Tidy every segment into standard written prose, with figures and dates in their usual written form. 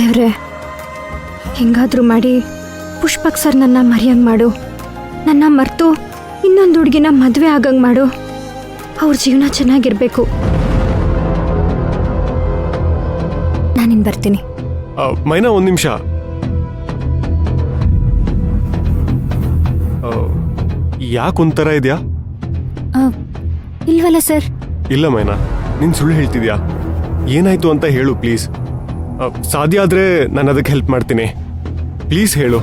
ದೇವ್ರೆ, ಹೆಂಗಾದ್ರೂ ಮಾಡಿ ಪುಷ್ಪಕ್ ಸರ್ ನನ್ನ ಮರೆಯಂಗ್ ಮಾಡು. ನನ್ನ ಮರೆತು ಇನ್ನೊಂದು ಹುಡುಗಿನ ಮದುವೆ ಆಗಂಗ್ ಮಾಡು. ಅವ್ರ ಜೀವನ ಚೆನ್ನಾಗಿರ್ಬೇಕು. ನಾನಿನ್ ಬರ್ತೀನಿ. ಮೈನಾ, ಒಂದು ನಿಮಿಷ. ಯಾಕೊಂಥರ ಇದೆಯಾ? ಇಲ್ವಲ್ಲ ಸರ್. ಇಲ್ಲ ಮೈನಾ, ನೀನು ಸುಳ್ಳು ಹೇಳ್ತಿದ್ಯಾ? ಏನಾಯ್ತು ಅಂತ ಹೇಳು ಪ್ಲೀಸ್. ಸಾಧ್ಯ ಆದ್ರೆ ನಾನು ಅದಕ್ಕೆ ಹೆಲ್ಪ್ ಮಾಡ್ತೀನಿ. ಪ್ಲೀಸ್ ಹೇಳು.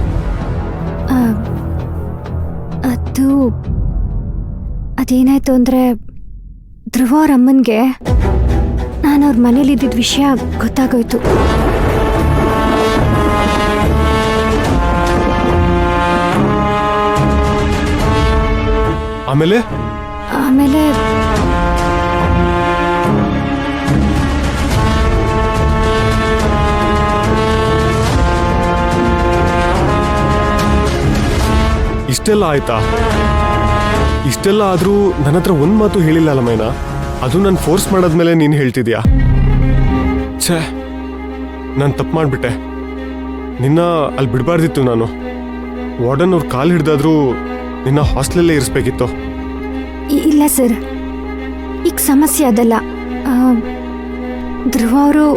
ಅದೇನಾಯ್ತು ಅಂದ್ರೆ, ಧ್ರುವ ಅವ್ರ ಅಮ್ಮನ್ಗೆ ನಾನು ಅವ್ರ ಮನೇಲಿ ಇದ್ದಿದ್ದ ವಿಷಯ ಗೊತ್ತಾಗೋಯ್ತು. ಆಮೇಲೆ ಆಮೇಲೆ ಇಷ್ಟೆಲ್ಲ ಆಯ್ತಾ? ಇಷ್ಟೆಲ್ಲ ಆದ್ರೂ ನನ್ನ ಹತ್ರ ಒಂದ್ ಮಾತು ಹೇಳಿಲ್ಲ ಅಲ್ಲ ಮೈನಾ. ಅದು ನಾನು ಫೋರ್ಸ್ ಮಾಡಾದ್ಮೇಲೆ ನೀನು ಹೇಳ್ತಿದ್ಯಾ? ಛೇ, ನಾನು ತಪ್ಪು ಮಾಡ್ಬಿಟ್ಟೆ. ನಿನ್ನ ಅಲ್ಲಿ ಬಿಡಬಾರ್ದಿತ್ತು. ನಾನು ವಾರ್ಡನ್ ಅವ್ರ ಕಾಲು ಹಿಡ್ದಾದ್ರೂ ನಿನ್ನ ಹಾಸ್ಟೆಲಲ್ಲೇ ಇರಿಸ್ಬೇಕಿತ್ತು. ಇಲ್ಲ ಸರ್, ಈಗ ಸಮಸ್ಯೆ ಅದಲ್ಲ. ಧ್ರುವ ಅವರು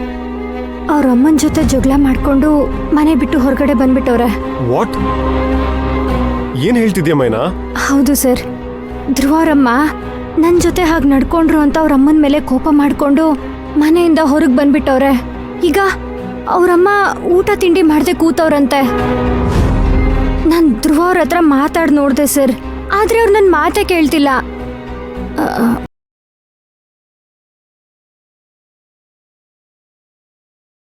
ಅವ್ರ ಅಮ್ಮನ ಜೊತೆ ಜಗಳ ಮಾಡ್ಕೊಂಡು ಮನೆ ಬಿಟ್ಟು ಹೊರಗಡೆ ಬಂದ್ಬಿಟ್ಟವ್ರೆ. ವಾಟ್? ಏನ್ ಹೇಳ್ತಿದ್ಯಾ ಮೈನಾ? ಹೌದು ಸರ್, ಧ್ರುವ ಅವರಮ್ಮ ನನ್ನ ಜೊತೆ ಹಾಗೆ ನಡ್ಕೊಂಡ್ರು ಅಂತ ಅವ್ರ ಅಮ್ಮನ ಮೇಲೆ ಕೋಪ ಮಾಡ್ಕೊಂಡು ಮನೆಯಿಂದ ಹೊರಗೆ ಬಂದ್ಬಿಟ್ಟವ್ರೆ. ಈಗ ಅವರಮ್ಮ ಊಟ ತಿಂಡಿ ಮಾಡದೆ ಕೂತವ್ರಂತೆ. ನಾನು ಧ್ರುವ ಅವ್ರ ಹತ್ರ ಮಾತಾಡಿ ನೋಡಿದೆ ಸರ್, ಆದ್ರೆ ಅವ್ರು ನನ್ನ ಮಾತೇ ಕೇಳ್ತಿಲ್ಲ.